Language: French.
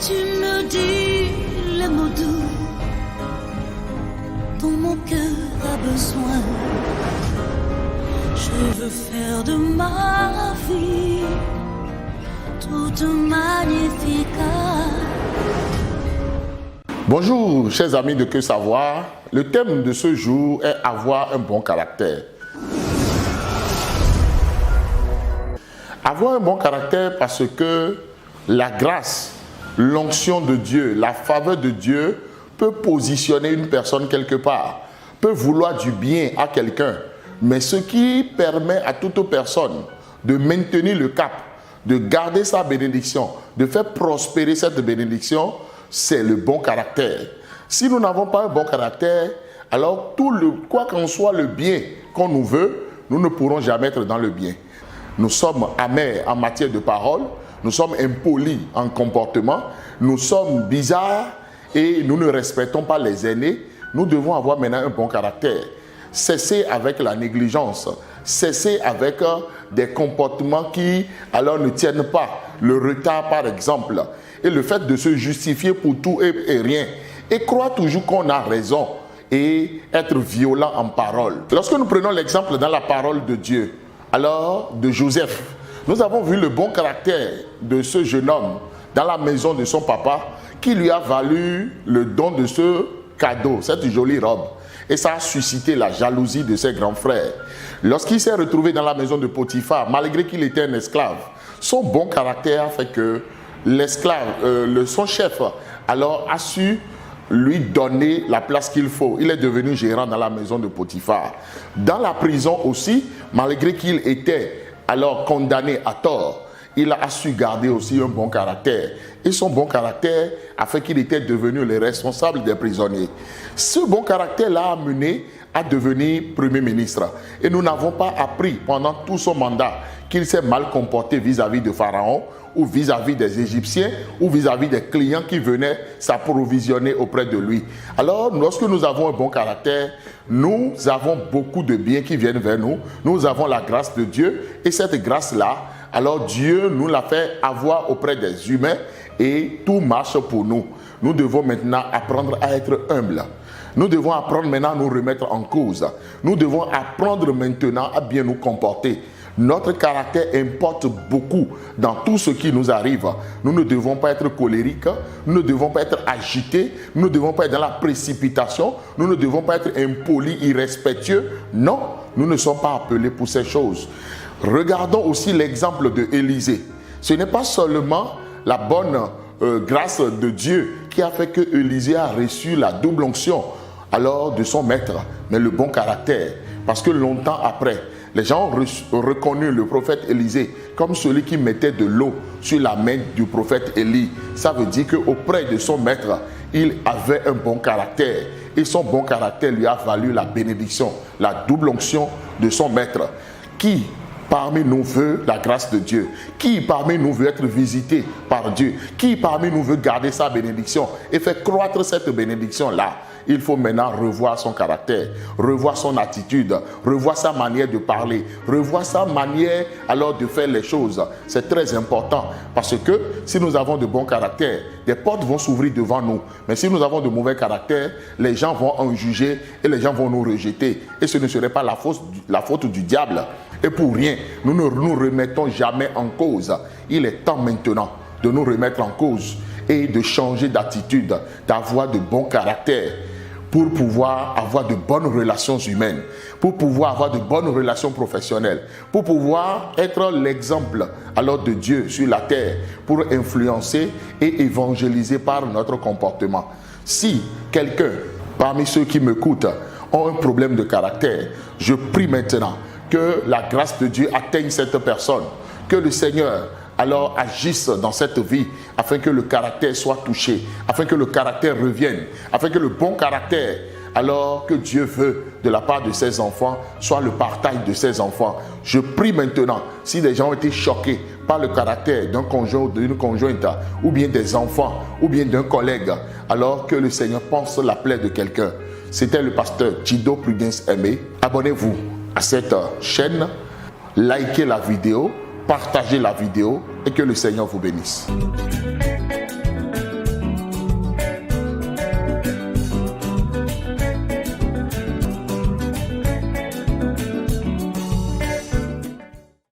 Tu me dis les mots doux dont mon cœur a besoin. Je veux faire de ma vie toute magnifique. Bonjour, chers amis de Que Savoir. Le thème de ce jour est avoir un bon caractère. Avoir un bon caractère parce que la grâce, l'onction de Dieu, la faveur de Dieu peut positionner une personne quelque part, peut vouloir du bien à quelqu'un, mais ce qui permet à toute personne de maintenir le cap, de garder sa bénédiction, de faire prospérer cette bénédiction, c'est le bon caractère. Si nous n'avons pas un bon caractère, alors quoi qu'en soit le bien qu'on nous veut, nous ne pourrons jamais être dans le bien. Nous sommes amers en matière de parole, nous sommes impolis en comportement, nous sommes bizarres et nous ne respectons pas les aînés. Nous devons avoir maintenant un bon caractère. Cesser avec la négligence, cesser avec des comportements qui alors ne tiennent pas. Le retard par exemple, et le fait de se justifier pour tout et rien, et croire toujours qu'on a raison et être violent en parole. Lorsque nous prenons l'exemple dans la parole de Dieu, alors de Joseph, nous avons vu le bon caractère de ce jeune homme dans la maison de son papa qui lui a valu le don de ce cadeau, cette jolie robe. Et ça a suscité la jalousie de ses grands frères. Lorsqu'il s'est retrouvé dans la maison de Potiphar, malgré qu'il était un esclave, son bon caractère a fait que l'esclave, son chef, alors a su lui donner la place qu'il faut. Il est devenu gérant dans la maison de Potiphar. Dans la prison aussi, malgré qu'il était alors condamné à tort, il a su garder aussi un bon caractère. Et son bon caractère a fait qu'il était devenu le responsable des prisonniers. Ce bon caractère l'a amené à devenir Premier ministre. Et nous n'avons pas appris pendant tout son mandat qu'il s'est mal comporté vis-à-vis de Pharaon, ou vis-à-vis des Égyptiens, ou vis-à-vis des clients qui venaient s'approvisionner auprès de lui. Alors, lorsque nous avons un bon caractère, nous avons beaucoup de biens qui viennent vers nous. Nous avons la grâce de Dieu, et cette grâce-là, alors Dieu nous l'a fait avoir auprès des humains, et tout marche pour nous. Nous devons maintenant apprendre à être humbles. Nous devons apprendre maintenant à nous remettre en cause. Nous devons apprendre maintenant à bien nous comporter. Notre caractère importe beaucoup dans tout ce qui nous arrive. Nous ne devons pas être colériques, nous ne devons pas être agités, nous ne devons pas être dans la précipitation, nous ne devons pas être impolis, irrespectueux. Non, nous ne sommes pas appelés pour ces choses. Regardons aussi l'exemple de Élisée. Ce n'est pas seulement la bonne grâce de Dieu qui a fait que Élisée a reçu la double onction alors de son maître, mais le bon caractère. Parce que longtemps après, les gens ont reconnu le prophète Élisée comme celui qui mettait de l'eau sur la main du prophète Élie. Ça veut dire qu'auprès de son maître, il avait un bon caractère. Et son bon caractère lui a valu la bénédiction, la double onction de son maître. Qui parmi nous veut la grâce de Dieu? Qui parmi nous veut être visité par Dieu? Qui parmi nous veut garder sa bénédiction et faire croître cette bénédiction-là? Il faut maintenant revoir son caractère, revoir son attitude, revoir sa manière de parler, revoir sa manière alors de faire les choses. C'est très important parce que si nous avons de bons caractères, des portes vont s'ouvrir devant nous. Mais si nous avons de mauvais caractères, les gens vont en juger et les gens vont nous rejeter. Et ce ne serait pas la faute du diable. Et pour rien, nous ne nous remettons jamais en cause. Il est temps maintenant de nous remettre en cause et de changer d'attitude, d'avoir de bons caractères, pour pouvoir avoir de bonnes relations humaines, pour pouvoir avoir de bonnes relations professionnelles, pour pouvoir être l'exemple alors de Dieu sur la terre, pour influencer et évangéliser par notre comportement. Si quelqu'un parmi ceux qui m'écoutent ont un problème de caractère, je prie maintenant que la grâce de Dieu atteigne cette personne, que le Seigneur alors agisse dans cette vie afin que le caractère soit touché, afin que le caractère revienne, afin que le bon caractère alors que Dieu veut de la part de ses enfants soit le partage de ses enfants. Je prie maintenant, si des gens ont été choqués par le caractère d'un conjoint ou d'une conjointe, ou bien des enfants, ou bien d'un collègue, alors que le Seigneur pense la plaie de quelqu'un. C'était le pasteur Chido Prudence Aimé. Abonnez-vous à cette chaîne, likez la vidéo, partagez la vidéo et que le Seigneur vous bénisse.